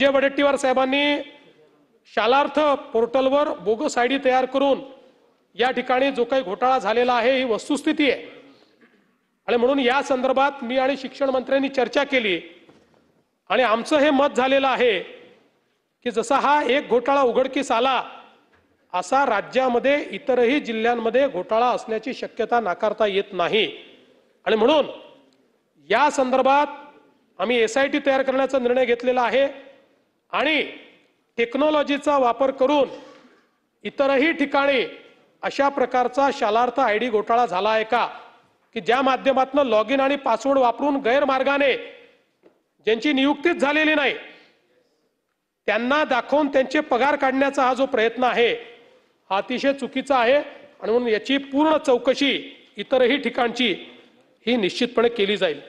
विजय वडेट्टीवार साहेबांनी शालार्थ पोर्टलवर bogus ID तयार करून या ठिकाणी जो काही घोटाळा झालेला आहे ही वस्तुस्थिती आहे। आणि म्हणून या संदर्भात मी आणि शिक्षण मंत्र्यांनी चर्चा केली आणि आमचं हे मत झालेलं आहे की जसा हा एक घोटाळा उघडकीस आला असा राज्यामध्ये इतरही जिल्ह्यांमध्ये घोटाळा असण्याची शक्यता नाकारता येत नाही। आणि म्हणून या संदर्भात आम्ही SIT तयार करण्याचा निर्णय घेतलेला आहे आणि टेक्नॉलॉजीचा वापर करून इतरही ठिकाणी अशा प्रकारचा शालार्थ आयडी घोटाळा झाला आहे का की ज्या माध्यमातून लॉग इन आणि पासवर्ड वापरून गैरमार्गाने ज्यांची नियुक्तीच झालेली नाही त्यांना दाखवून त्यांचे पगार काढण्याचा हा जो प्रयत्न आहे हा अतिशय चुकीचा आहे। आणि म्हणून याची पूर्ण चौकशी इतरही ठिकाणची ही निश्चितपणे केली जाईल।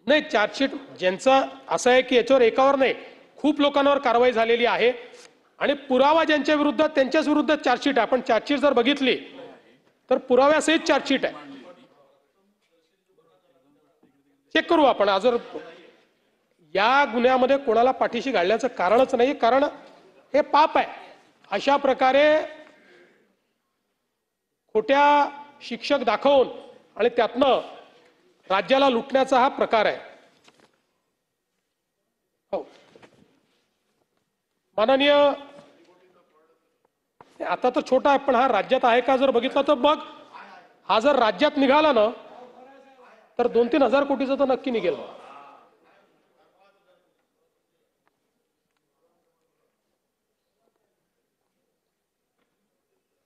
नाही, चार्जशीट ज्यांचं असं आहे की याच्यावर एकावर नाही खूप लोकांवर कारवाई झालेली आहे आणि पुरावा ज्यांच्या विरुद्ध त्यांच्याच विरुद्ध चार्जशीट आहे। आपण चार्जशीट जर बघितली तर पुराव्यासहित चार्जशीट आहे। चेक करू आपण जर या गुन्ह्यामध्ये कोणाला पाठीशी घालण्याचं कारणच नाही, कारण हे पाप आहे। अशा प्रकारे खोट्या शिक्षक दाखवून आणि त्यातनं राज्याला लुटण्याचा हा प्रकार आहे। हो, माननीय आता तर छोटा आहे पण हा राज्यात आहे का जर बघितलं तर बघ, हा जर राज्यात निघाला ना तर 2-3 हजार कोटीचा तर नक्की निघेल।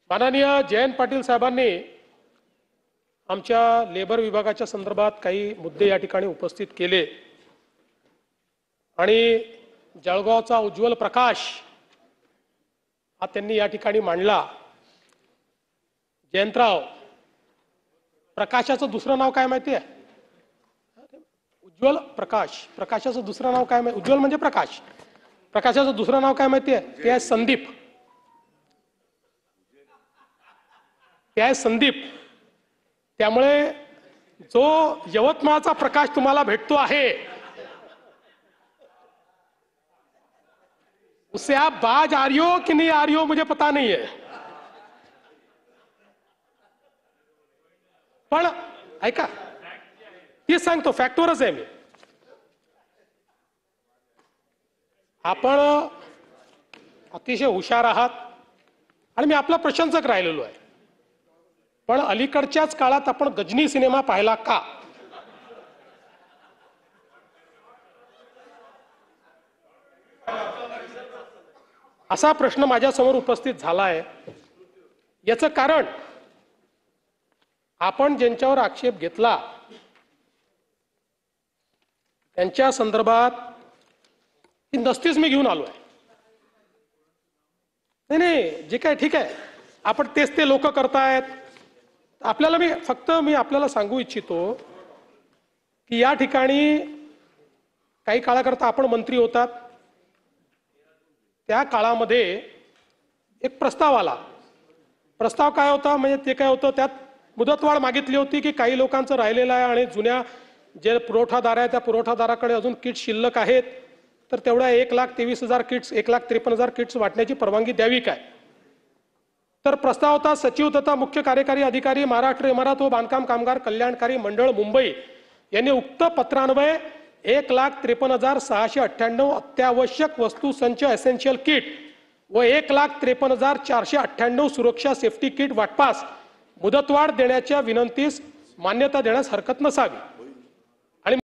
माननीय जयंत पाटील साहेबांनी आमच्या लेबर विभागाच्या संदर्भात काही मुद्दे या ठिकाणी उपस्थित केले आणि जळगावचा उज्ज्वल प्रकाश हा त्यांनी या ठिकाणी मांडला। जयंतराव, प्रकाशाचं दुसरं नाव काय माहिती आहे? उज्ज्वल प्रकाश। प्रकाशाचं दुसरं नाव काय माहिती? उज्ज्वल म्हणजे प्रकाश, प्रकाशाचं दुसरं नाव काय माहिती आहे? ते आहे संदीप। ते आहे संदीप। त्यामुळे जो यवतमाळचा प्रकाश तुम्हाला भेटतो आहे उससे आप बाज आ रही हो कि नहीं आ रही हो मुझे पता नहीं है, पण ऐका तीच सांगतो, फॅक्टवरच आहे मी। आपण अतिशय हुशार आहात आणि मी आपला प्रशंसक राहिलेलो आहे, पण अलीकडच्याच काळात आपण गजनी सिनेमा पाहिला का? असा प्रश्न माझ्या समोर उपस्थित झाला आहे। याचं कारण आपण ज्यांच्यावर आक्षेप घेतला त्यांच्या संदर्भात ही नसतीच मी घेऊन आलो आहे। नाही, जे काय ठीक आहे, आपण तेच ते लोक करतायत। आपल्याला मी आपल्याला सांगू इच्छितो की या ठिकाणी काही काळाकरता आपण मंत्री होतात, त्या काळामध्ये एक प्रस्ताव आला। प्रस्ताव काय होता म्हणजे ते काय होतं, त्यात मुदतवाढ मागितली होती की काही लोकांचं राहिलेलं आहे आणि जुन्या जे पुरवठादार आहे त्या पुरवठादाराकडे अजून किट्स शिल्लक आहेत तर तेवढ्या 1,23,000 किट्स 1,53,000 किट्स वाटण्याची परवानगी द्यावी काय? तर प्रस्ताव होता सचिव तथा मुख्य कार्यकारी अधिकारी महाराष्ट्र इमारत व बांधकाम कामगार कल्याणकारी मंडळ मुंबई यांनी उक्त पत्रान्वये 1,53,698 अत्यावश्यक वस्तू संच एसेन्शियल किट व 1,53,498 सुरक्षा सेफ्टी किट वाटपास मुदतवाढ देण्याच्या विनंतीस मान्यता देण्यास हरकत नसावी।